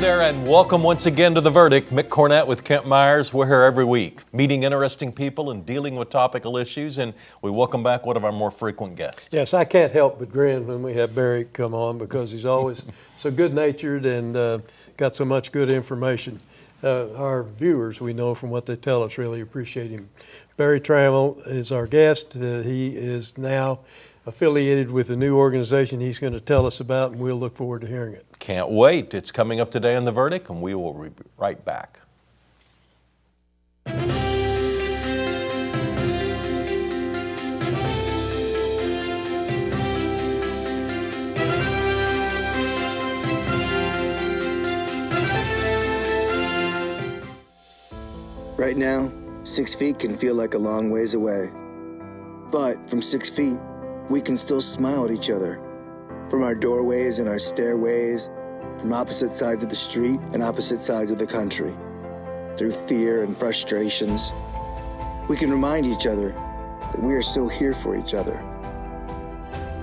there, and welcome once again to The Verdict. Mick Cornett with Kent Meyers. We're here every week, meeting interesting people and dealing with topical issues, and we welcome back one of our more frequent guests. Yes, I can't help but grin when we have Berry come on because he's always so good-natured and got so much good information. Our viewers, we know from what they tell us, really appreciate him. Berry Tramel is our guest. He is now affiliated with a new organization he's going to tell us about, and we'll look forward to hearing it. Can't wait. It's coming up today on The Verdict, and we will be right back. Right now, 6 feet can feel like a long ways away. But from 6 feet, we can still smile at each other. From our doorways and our stairways, from opposite sides of the street and opposite sides of the country. Through fear and frustrations, we can remind each other that we are still here for each other.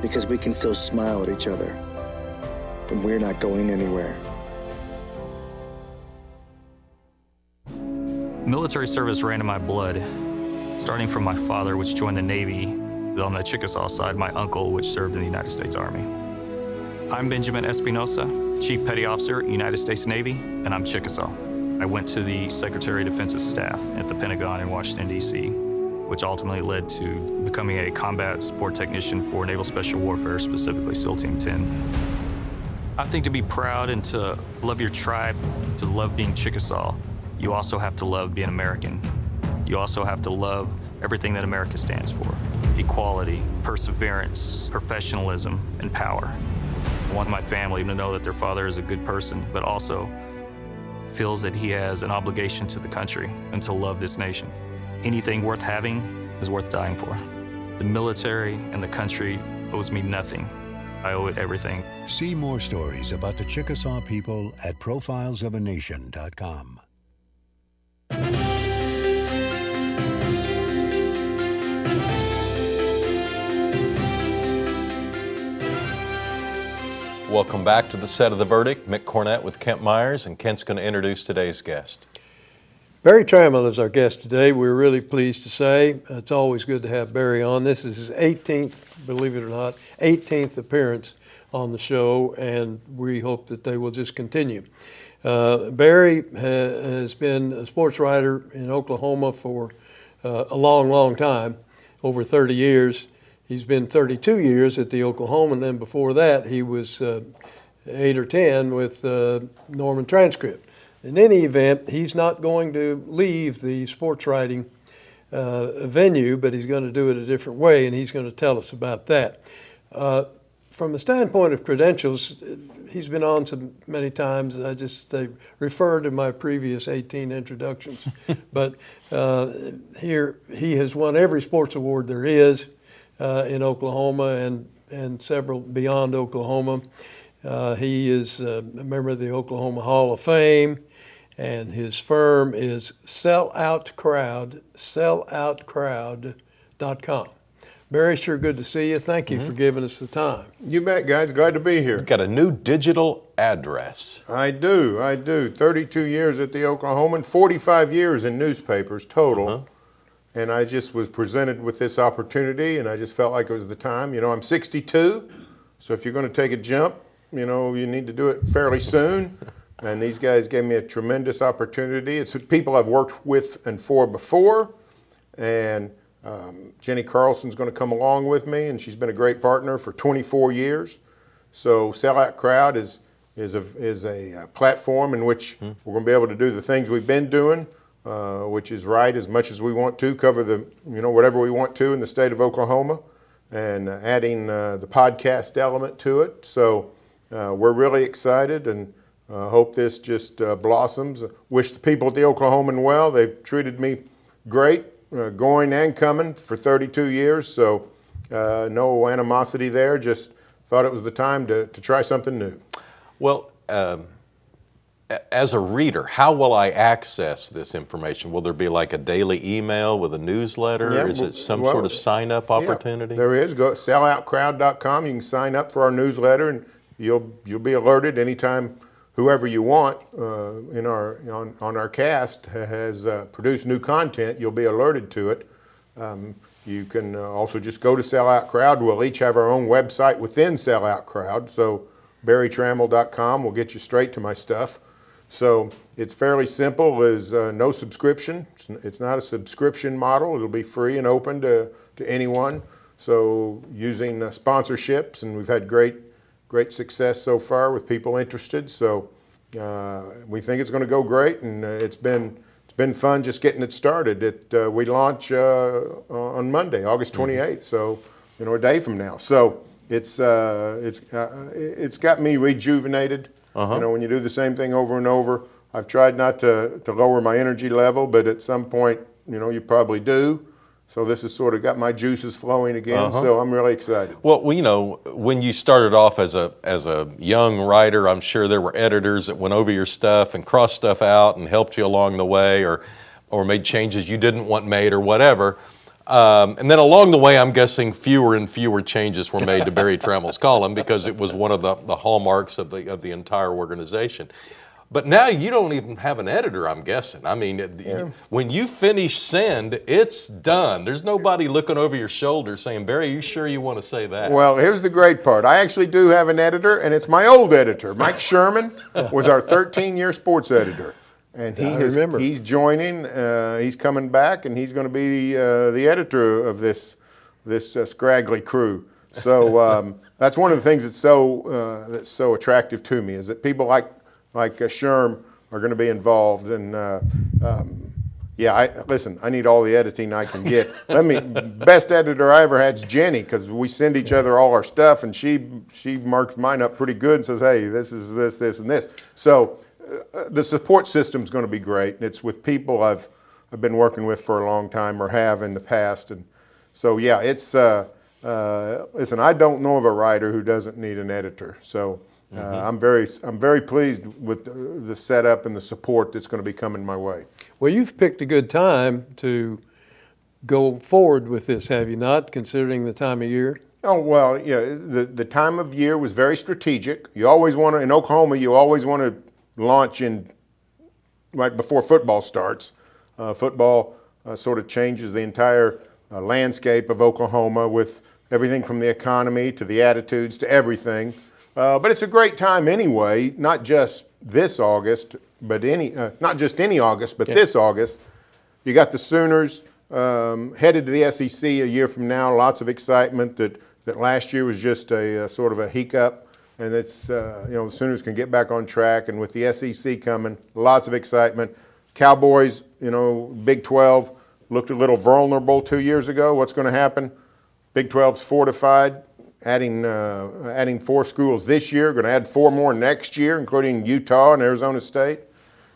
Because we can still smile at each other. And we're not going anywhere. Military service ran in my blood, starting from my father, which joined the Navy. On the Chickasaw side, my uncle, which served in the United States Army. I'm Benjamin Espinosa, Chief Petty Officer, United States Navy, and I'm Chickasaw. I went to the Secretary of Defense's staff at the Pentagon in Washington, D.C., which ultimately led to becoming a combat support technician for Naval Special Warfare, specifically SEAL Team 10. I think to be proud and to love your tribe, to love being Chickasaw, you also have to love being American. You also have to love everything that America stands for. Equality, perseverance, professionalism, and power. I want my family to know that their father is a good person, but also feels that he has an obligation to the country and to love this nation. Anything worth having is worth dying for. The military and the country owes me nothing. I owe it everything. See more stories about the Chickasaw people at profilesofanation.com. Welcome back to the set of The Verdict. Mick Cornett with Kent Meyers, and Kent's going to introduce today's guest. Berry Tramel is our guest today. We're really pleased to say it's always good to have Berry on. This is his 18th, believe it or not, 18th appearance on the show, and we hope that they will just continue. Berry has been a sports writer in Oklahoma for a long, long time, over 30 years. He's been 32 years at the Oklahoma, and then before that he was 8 or 10 with Norman Transcript. In any event, he's not going to leave the sports writing venue, but he's going to do it a different way, and he's going to tell us about that. From the standpoint of credentials, he's been on so many times, I refer to my previous 18 introductions. But here he has won every sports award there is in Oklahoma and several beyond Oklahoma. He is a member of the Oklahoma Hall of Fame, and his firm is selloutcrowd.com. Berry, sure good to see you. Thank you for giving us the time. You bet, guys. Glad to be here. Got a new digital address. I do. 32 years at the Oklahoman, 45 years in newspapers total. And I just was presented with this opportunity, and I just felt like it was the time. You know, I'm 62, so if you're going to take a jump, you know, you need to do it fairly soon. And these guys gave me a tremendous opportunity. It's people I've worked with and for before, and Jenny Carlson's going to come along with me, and she's been a great partner for 24 years. So Sellout Crowd is a platform in which we're going to be able to do the things we've been doing, which is write as much as we want to, cover whatever we want to in the state of Oklahoma, and adding the podcast element to it. So we're really excited and hope this just blossoms. Wish the people at the Oklahoman well. They've treated me great. Going and coming for 32 years, so no animosity there, just thought it was the time to try something new. Well, as a reader, how will I access this information? Will there be like a daily email with a newsletter? Yeah, is it some sort of sign-up opportunity? Yeah, there is. Go to selloutcrowd.com. You can sign up for our newsletter, and you'll be alerted anytime whoever you want on our cast has produced new content, you'll be alerted to it. You can also just go to Sellout Crowd. We'll each have our own website within Sellout Crowd. So berrytramel.com will get you straight to my stuff. So it's fairly simple. There's no subscription. It's not a subscription model. It'll be free and open to anyone. So using sponsorships, and we've had great success so far with people interested. So we think it's going to go great, and it's been fun just getting it started. We launch on Monday, August 28th. So a day from now. So it's got me rejuvenated. When you do the same thing over and over, I've tried not to lower my energy level, but at some point, you probably do. So this has sort of got my juices flowing again. So I'm really excited. Well, when you started off as a young writer, I'm sure there were editors that went over your stuff and crossed stuff out and helped you along the way, or made changes you didn't want made or whatever. And then along the way, I'm guessing fewer and fewer changes were made to Berry Tramel's column because it was one of the hallmarks of the entire organization. But now you don't even have an editor, I'm guessing. I mean, when you finish send, it's done. There's nobody looking over your shoulder saying, Berry, are you sure you want to say that? Well, here's the great part. I actually do have an editor, and it's my old editor. Mike Sherman was our 13-year sports editor. And he's joining, he's coming back, and he's going to be the editor of this scraggly crew. So that's one of the things that's so attractive to me, is that people like Sherm are going to be involved. And I need all the editing I can get. Best editor I ever had is Jenny, because we send each other all our stuff, and she marks mine up pretty good and says, hey, this is this, and this. So the support system's going to be great. It's with people I've been working with for a long time, or have in the past. And so, yeah, it's, listen, I don't know of a writer who doesn't need an editor. So I'm very pleased with the setup and the support that's going to be coming my way. Well, you've picked a good time to go forward with this, have you not, considering the time of year? Oh, well, yeah, the time of year was very strategic. You always want to, in Oklahoma, you always want to launch right before football starts. Football sort of changes the entire landscape of Oklahoma, with everything from the economy to the attitudes to everything. But it's a great time anyway, not just this August, but not just any August, but this August. You got the Sooners headed to the SEC a year from now. Lots of excitement that last year was just a sort of a hiccup. And it's, the Sooners can get back on track. And with the SEC coming, lots of excitement. Cowboys, Big 12 looked a little vulnerable 2 years ago. What's going to happen? Big 12's fortified, adding 4 schools this year, going to add 4 more next year, including Utah and Arizona State.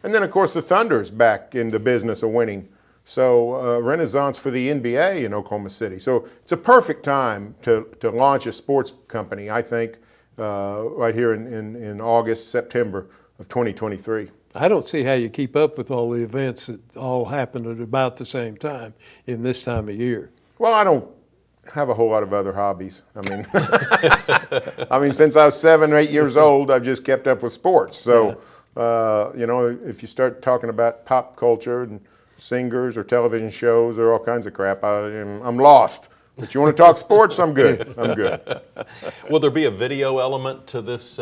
And then, of course, the Thunder's back in the business of winning. So renaissance for the NBA in Oklahoma City. So it's a perfect time to launch a sports company, I think, right here in August, September of 2023. I don't see how you keep up with all the events that all happen at about the same time in this time of year. Well, I don't have a whole lot of other hobbies. I mean, since I was 7 or 8 years old, I've just kept up with sports. So, if you start talking about pop culture and singers or television shows or all kinds of crap, I'm lost. But you want to talk sports? I'm good. I'm good. Will there be a video element to this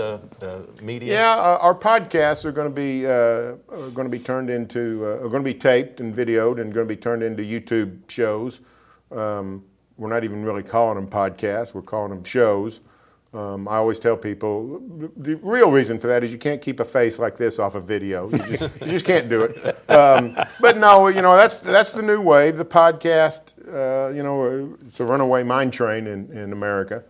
media? Yeah, our podcasts are going to be turned into are going to be taped and videoed and going to be turned into YouTube shows. We're not even really calling them podcasts. We're calling them shows. I always tell people the real reason for that is you can't keep a face like this off a video. You just can't do it. But no, that's the new wave. The podcast, it's a runaway mine train in America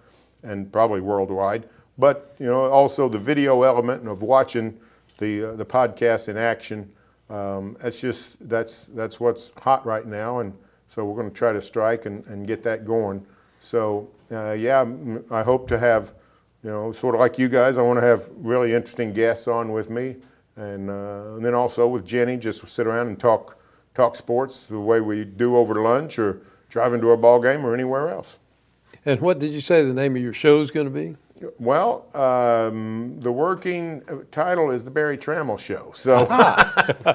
and probably worldwide. But also the video element of watching the podcast in action. That's what's hot right now, and so we're going to try to strike and get that going. So, I hope to have, sort of like you guys, I want to have really interesting guests on with me. And then also with Jenny, just sit around and talk sports the way we do over lunch or driving to a ball game or anywhere else. And what did you say the name of your show is going to be? Well, the working title is the Berry Tramel Show. So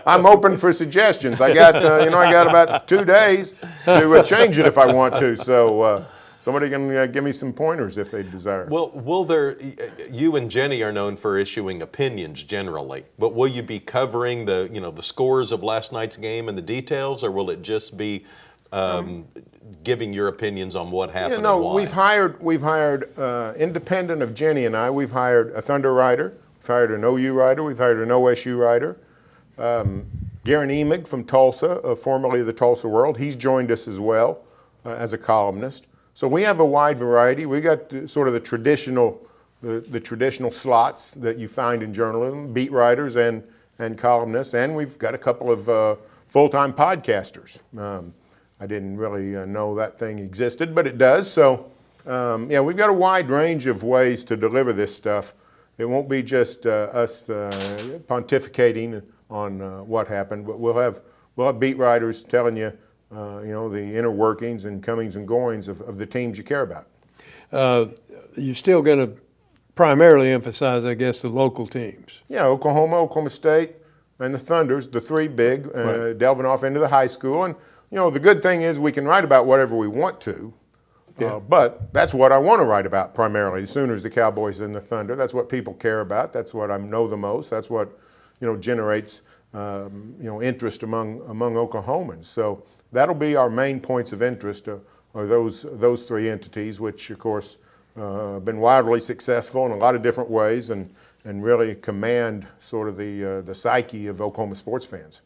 I'm open for suggestions. I got about 2 days to change it if I want to. So somebody can give me some pointers if they desire. Well, you and Jenny are known for issuing opinions generally, but will you be covering the scores of last night's game and the details, or will it just be giving your opinions on what happened? No, and why? we've hired independent of Jenny and I. We've hired a Thunder writer, we've hired an OU writer, we've hired an OSU writer. Garen Emig from Tulsa, formerly of the Tulsa World, he's joined us as well as a columnist. So we have a wide variety. We got sort of the traditional slots that you find in journalism, beat writers and columnists, and we've got a couple of full-time podcasters. I didn't really know that thing existed, but it does. So we've got a wide range of ways to deliver this stuff. It won't be just us pontificating on what happened, but we'll have beat writers telling you the inner workings and comings and goings of the teams you care about. You're still going to primarily emphasize, I guess, the local teams. Yeah, Oklahoma State, and the Thunders, the three big, Right. delving off into the high school. And, the good thing is we can write about whatever we want to, Yeah. but that's what I want to write about primarily, the Sooners, the Cowboys, and the Thunder. That's what people care about. That's what I know the most. That's what, generates, interest among Oklahomans. So that'll be our main points of interest are those three entities, which, of course, have been wildly successful in a lot of different ways and really command sort of the psyche of Oklahoma sports fans.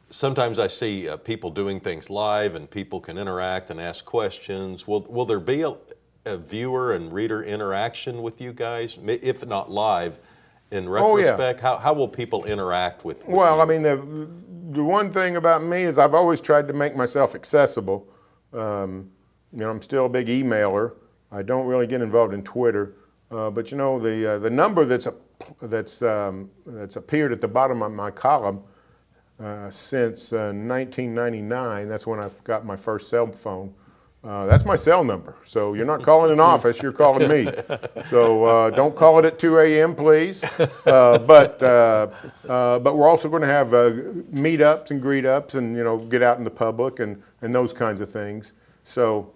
Sometimes I see people doing things live and people can interact and ask questions. Will there be a viewer and reader interaction with you guys, if not live? In retrospect, how will people interact with Well, you? I mean, the one thing about me is I've always tried to make myself accessible. I'm still a big emailer. I don't really get involved in Twitter, but the number that's appeared at the bottom of my column since 1999. That's when I got my first cell phone. That's my cell number. So you're not calling an office, you're calling me. So don't call it at 2 a.m., please. But we're also going to have meetups and greet-ups and, get out in the public and those kinds of things. So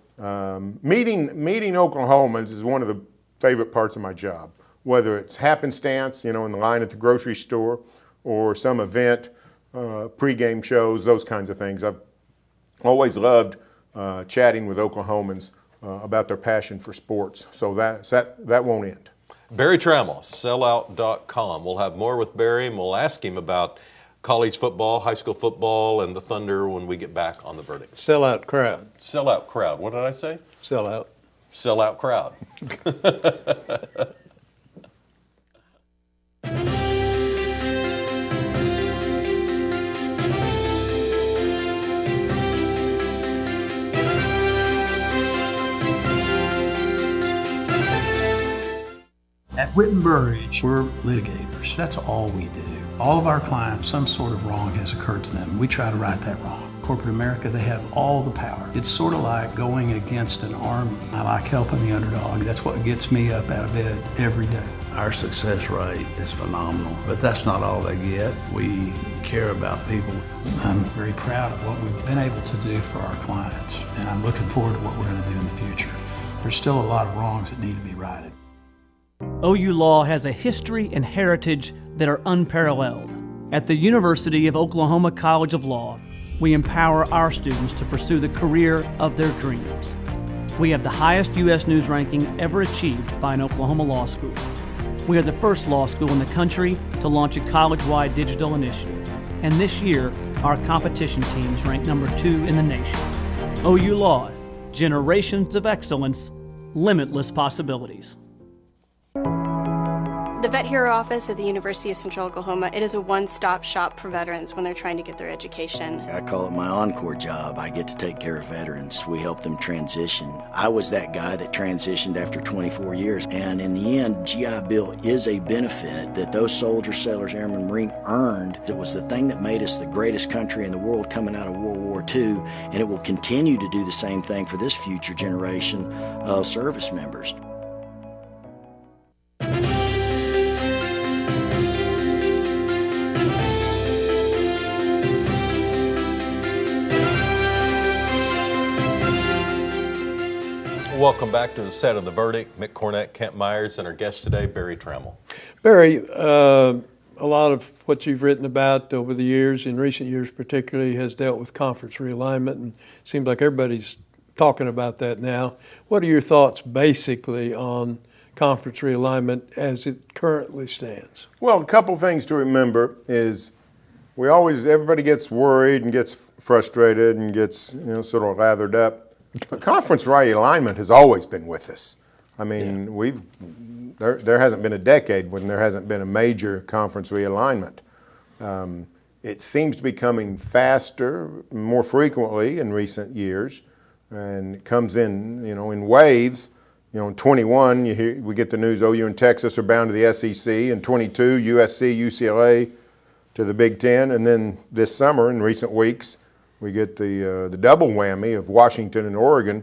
meeting Oklahomans is one of the favorite parts of my job, whether it's happenstance, in the line at the grocery store or some event, pregame shows, those kinds of things. I've always loved chatting with Oklahomans about their passion for sports. So that won't end. Berry Tramel, sellout.com. We'll have more with Berry, and we'll ask him about college football, high school football, and the Thunder when we get back on the verdict. Sellout crowd. Sellout crowd. What did I say? Sellout. Sellout crowd. At Whitten Burridge, we're litigators. That's all we do. All of our clients, some sort of wrong has occurred to them. We try to right that wrong. Corporate America, they have all the power. It's sort of like going against an army. I like helping the underdog. That's what gets me up out of bed every day. Our success rate is phenomenal, but that's not all they get. We care about people. I'm very proud of what we've been able to do for our clients, and I'm looking forward to what we're going to do in the future. There's still a lot of wrongs that need to be righted. OU Law has a history and heritage that are unparalleled. At the University of Oklahoma College of Law, we empower our students to pursue the career of their dreams. We have the highest U.S. News ranking ever achieved by an Oklahoma law school. We are the first law school in the country to launch a college-wide digital initiative. And this year, our competition teams rank number 2 in the nation. OU Law, generations of excellence, limitless possibilities. The Vet Hero office at the University of Central Oklahoma, it is a one-stop shop for veterans when they're trying to get their education. I call it my encore job. I get to take care of veterans. We help them transition. I was that guy that transitioned after 24 years, and in the end, GI Bill is a benefit that those soldiers, sailors, airmen, Marine earned. It was the thing that made us the greatest country in the world coming out of World War II, and it will continue to do the same thing for this future generation of service members. Welcome back to the set of The Verdict. Mick, Cornett, Kent Meyers, and our guest today, Berry Tramel. Barry, a lot of what you've written about over the years, in recent years particularly, has dealt with conference realignment, and it seems like everybody's talking about that now. What are your thoughts basically on conference realignment as it currently stands? Well, a couple things to remember is everybody gets worried and gets frustrated and gets sort of lathered up. But conference realignment has always been with us. I mean, there hasn't been a decade when there hasn't been a major conference realignment. It seems to be coming faster, more frequently in recent years, and it comes in, in waves. In 21, we get the news, OU and Texas are bound to the SEC. In 22, USC, UCLA to the Big Ten. And then this summer, in recent weeks, we get the double whammy of Washington and Oregon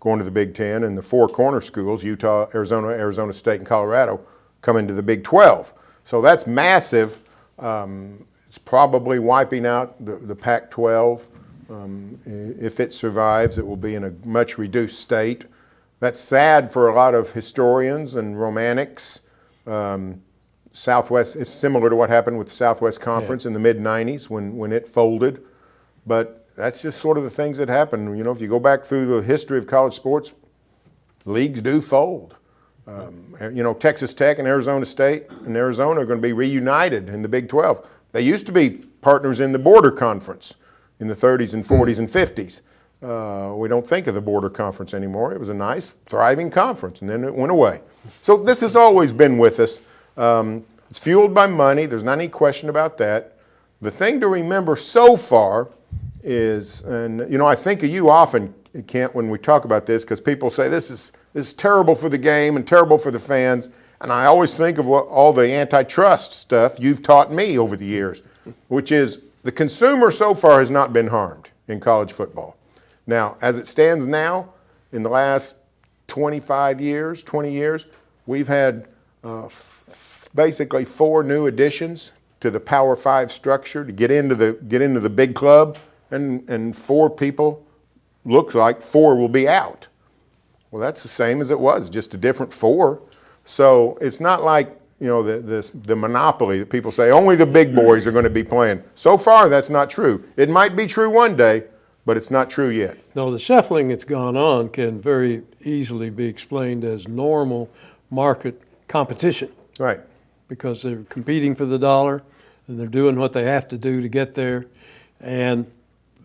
going to the Big Ten, and the four corner schools, Utah, Arizona State, and Colorado, come into the Big 12. So that's massive. It's probably wiping out the Pac-12. If it survives, it will be in a much reduced state. That's sad for a lot of historians and romantics. Southwest is similar to what happened with the Southwest Conference in the mid-'90s when it folded. But that's just sort of the things that happen. If you go back through the history of college sports, leagues do fold. Texas Tech and Arizona State and Arizona are going to be reunited in the Big 12. They used to be partners in the Border Conference in the 30s and 40s and 50s. We don't think of the Border Conference anymore. It was a nice, thriving conference, and then it went away. So this has always been with us. It's fueled by money. There's not any question about that. The thing to remember so far is, and I think of you often, Kent, when we talk about this, because people say this is terrible for the game and terrible for the fans, and I always think of all the antitrust stuff you've taught me over the years, which is the consumer so far has not been harmed in college football. Now, as it stands now, in the last 20 years, we've had basically 4 new additions to the Power 5 structure to get into the big club. And 4 people, looks like 4 will be out. Well, that's the same as it was, just a different 4. So it's not like, the monopoly that people say only the big boys are going to be playing. So far, that's not true. It might be true one day, but it's not true yet. No, the shuffling that's gone on can very easily be explained as normal market competition. Right. Because they're competing for the dollar, and they're doing what they have to do to get there. And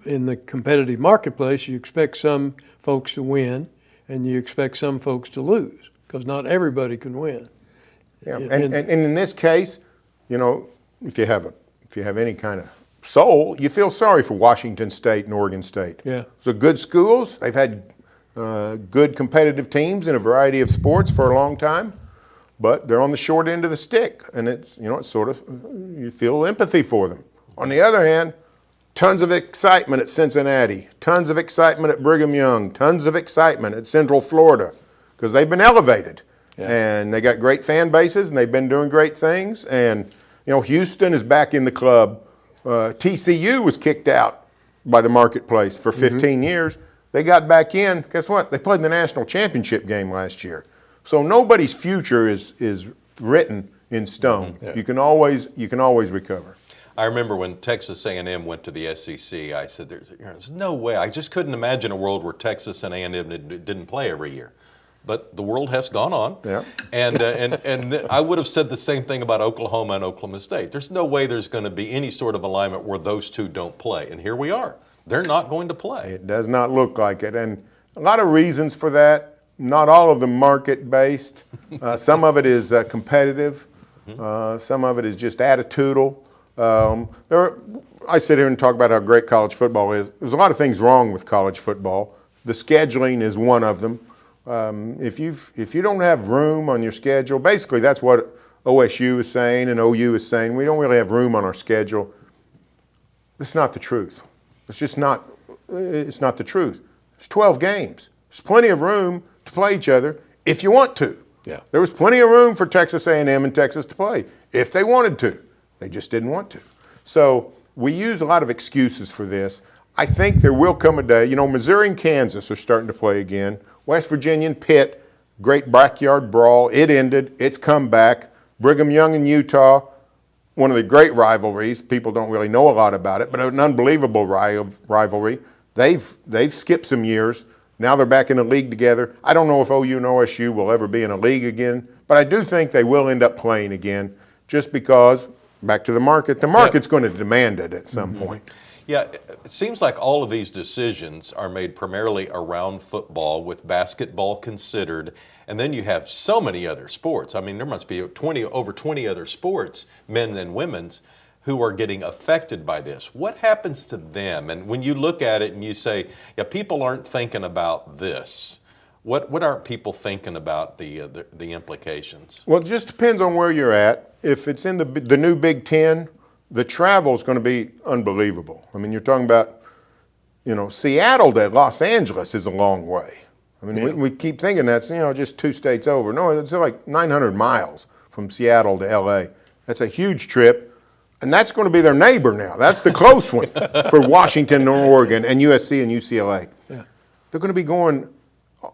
in the competitive marketplace, you expect some folks to win, and you expect some folks to lose, because not everybody can win. Yeah, and in this case, if you have any kind of soul, you feel sorry for Washington State and Oregon State. Yeah. So good schools. They've had good competitive teams in a variety of sports for a long time, but they're on the short end of the stick, and it's sort of, you feel empathy for them. On the other hand, tons of excitement at Cincinnati, tons of excitement at Brigham Young, tons of excitement at Central Florida, because they've been elevated. Yeah. And they got great fan bases, and they've been doing great things. And, Houston is back in the club. TCU was kicked out by the marketplace for 15 years. They got back in. Guess what? They played in the national championship game last year. So nobody's future is written in stone. Yeah. You can always recover. I remember when Texas A&M went to the SEC, I said, there's no way. I just couldn't imagine a world where Texas and A&M didn't play every year. But the world has gone on. Yeah. And I would have said the same thing about Oklahoma and Oklahoma State. There's no way there's going to be any sort of alignment where those two don't play. And here we are. They're not going to play. It does not look like it. And a lot of reasons for that. Not all of them market-based. Some of it is competitive. Some of it is just attitudinal. I sit here and talk about how great college football is. There's a lot of things wrong with college football. The scheduling is one of them. If you don't have room on your schedule, basically that's what OSU is saying and OU is saying. We don't really have room on our schedule. That's not the truth. It's just not. It's not the truth. It's 12 games. There's plenty of room to play each other if you want to. Yeah. There was plenty of room for Texas A&M and Texas to play if they wanted to. They just didn't want to. So we use a lot of excuses for this. I think there will come a day. Missouri and Kansas are starting to play again. West Virginia and Pitt, great backyard brawl. It ended. It's come back. Brigham Young and Utah, one of the great rivalries. People don't really know a lot about it, but an unbelievable rivalry. They've skipped some years. Now they're back in a league together. I don't know if OU and OSU will ever be in a league again, but I do think they will end up playing again just because, back to the market's going to demand it at some point. Yeah, it seems like all of these decisions are made primarily around football, with basketball considered, and then you have so many other sports. I mean, there must be over 20 other sports, men and women's, who are getting affected by this. What happens to them? And when you look at it and you say, yeah, people aren't thinking about this, what aren't people thinking about the implications? Well, it just depends on where you're at. If it's in the new Big Ten, the travel is going to be unbelievable. I mean, you're talking about, Seattle to Los Angeles is a long way. I mean, we keep thinking that's, just 2 states over. No, it's like 900 miles from Seattle to L.A. That's a huge trip, and that's going to be their neighbor now. That's the close one for Washington and Oregon and USC and UCLA. Yeah. They're going to be going,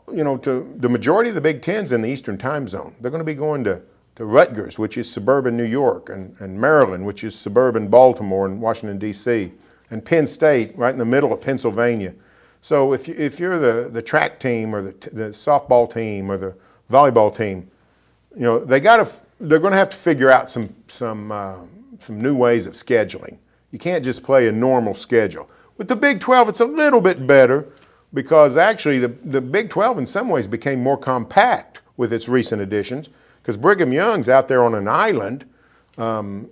to the majority of the Big Ten's in the Eastern time zone. They're going to be going to Rutgers, which is suburban New York, and Maryland, which is suburban Baltimore and Washington, D.C., and Penn State, right in the middle of Pennsylvania. So if you're the track team or the softball team or the volleyball team, they're going to have to figure out some new ways of scheduling. You can't just play a normal schedule. With the Big 12, it's a little bit better because actually the Big 12 in some ways became more compact with its recent additions. Because Brigham Young's out there on an island, with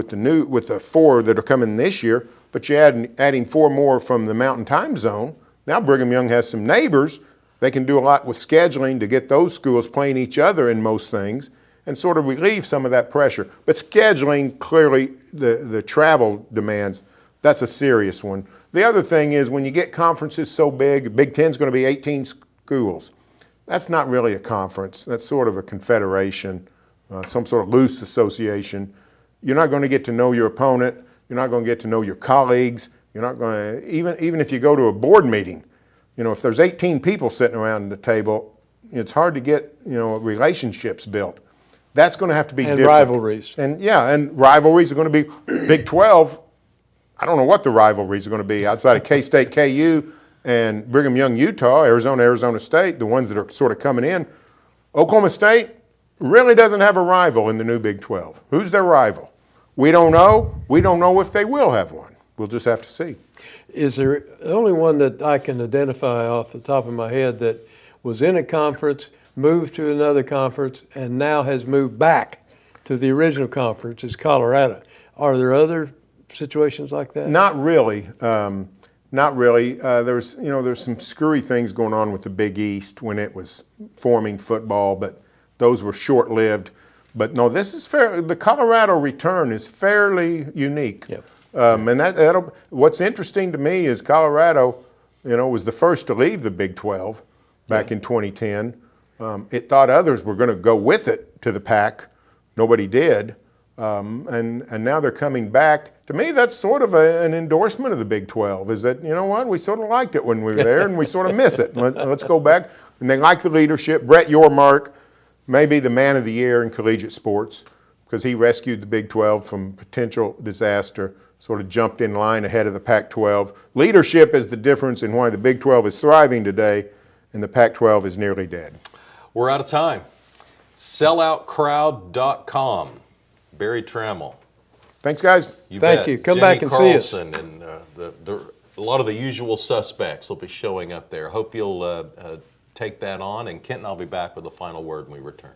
the 4 that are coming this year, but you're adding 4 more from the Mountain Time Zone. Now Brigham Young has some neighbors. They can do a lot with scheduling to get those schools playing each other in most things and sort of relieve some of that pressure. But scheduling, clearly, the travel demands, that's a serious one. The other thing is when you get conferences so big, Big Ten's going to be 18 schools. That's not really a conference. That's sort of a confederation, some sort of loose association. You're not going to get to know your opponent. You're not going to get to know your colleagues. You're not going to, even if you go to a board meeting, if there's 18 people sitting around the table, it's hard to get, relationships built. That's going to have to be different. And rivalries. And rivalries are going to be Big 12. I don't know what the rivalries are going to be outside of K-State, KU, and Brigham Young, Utah, Arizona State, the ones that are sort of coming in. Oklahoma State really doesn't have a rival in the new Big 12. Who's their rival? We don't know. We don't know if they will have one. We'll just have to see. Is there the only one that I can identify off the top of my head that was in a conference, moved to another conference, and now has moved back to the original conference is Colorado. Are there other situations like that? Not really. Not really. There's some screwy things going on with the Big East when it was forming football, but those were short-lived. But no, this is fair. The Colorado return is fairly unique. Yep. And what's interesting to me is Colorado, was the first to leave the Big 12 back in 2010. It thought others were going to go with it to the Pac. Nobody did. And now they're coming back. To me, that's sort of an endorsement of the Big 12, is that, we sort of liked it when we were there, and we sort of miss it. Let's go back. And they like the leadership. Brett Yormark may be the man of the year in collegiate sports because he rescued the Big 12 from potential disaster, sort of jumped in line ahead of the Pac-12. Leadership is the difference in why the Big 12 is thriving today and the Pac-12 is nearly dead. We're out of time. Selloutcrowd.com. Berry Tramel. Thanks, guys. Thank you. Come Jenny back and Carlson see us. And a lot of the usual suspects will be showing up there. Hope you'll take that on. And Kent and I'll be back with the final word when we return.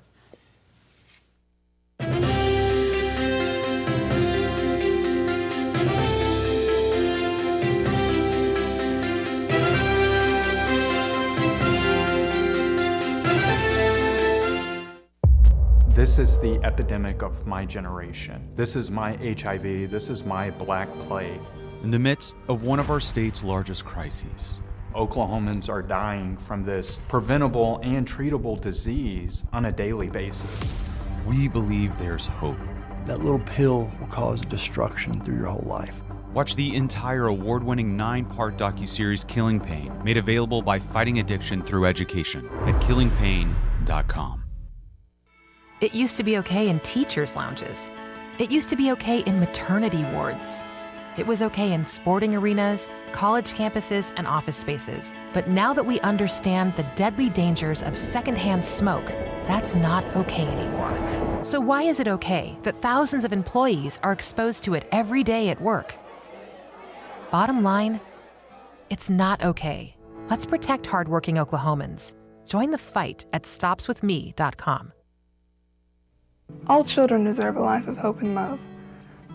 This is the epidemic of my generation. This is my HIV. This is my Black Plague. In the midst of one of our state's largest crises, Oklahomans are dying from this preventable and treatable disease on a daily basis. We believe there's hope. That little pill will cause destruction through your whole life. Watch the entire award-winning 9-part docuseries Killing Pain, made available by Fighting Addiction Through Education at killingpain.com. It used to be okay in teachers' lounges. It used to be okay in maternity wards. It was okay in sporting arenas, college campuses, and office spaces. But now that we understand the deadly dangers of secondhand smoke, that's not okay anymore. So why is it okay that thousands of employees are exposed to it every day at work? Bottom line, it's not okay. Let's protect hardworking Oklahomans. Join the fight at stopswithme.com. All children deserve a life of hope and love,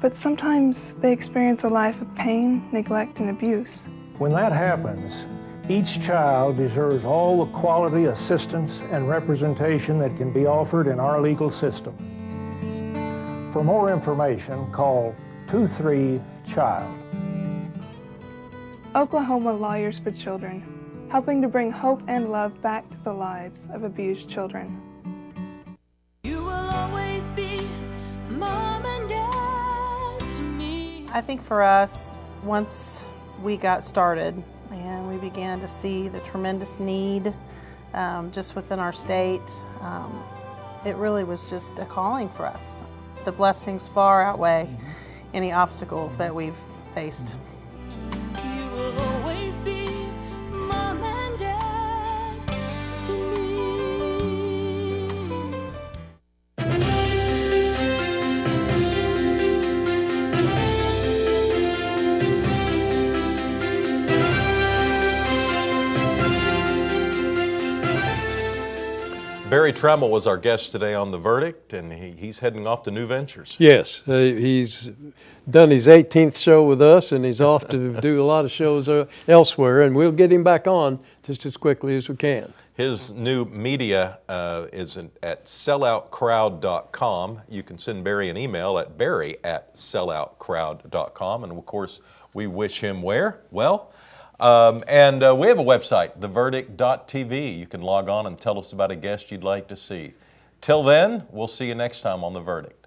but sometimes they experience a life of pain, neglect, and abuse. When that happens, each child deserves all the quality assistance and representation that can be offered in our legal system. For more information, call 23-CHILD. Oklahoma Lawyers for Children, helping to bring hope and love back to the lives of abused children. You will always be mom and dad to me. I think for us, once we got started and we began to see the tremendous need just within our state, it really was just a calling for us. The blessings far outweigh any obstacles that we've faced. You will always be mom and dad to me. Berry Tramel was our guest today on The Verdict, and he's heading off to new ventures. Yes, he's done his 18th show with us, and he's off to do a lot of shows elsewhere, and we'll get him back on just as quickly as we can. His new media is at selloutcrowd.com. You can send Berry an email at berry@selloutcrowd.com, and of course, we wish him where? Well, and we have a website, theverdict.tv. You can log on and tell us about a guest you'd like to see. Till then, we'll see you next time on The Verdict.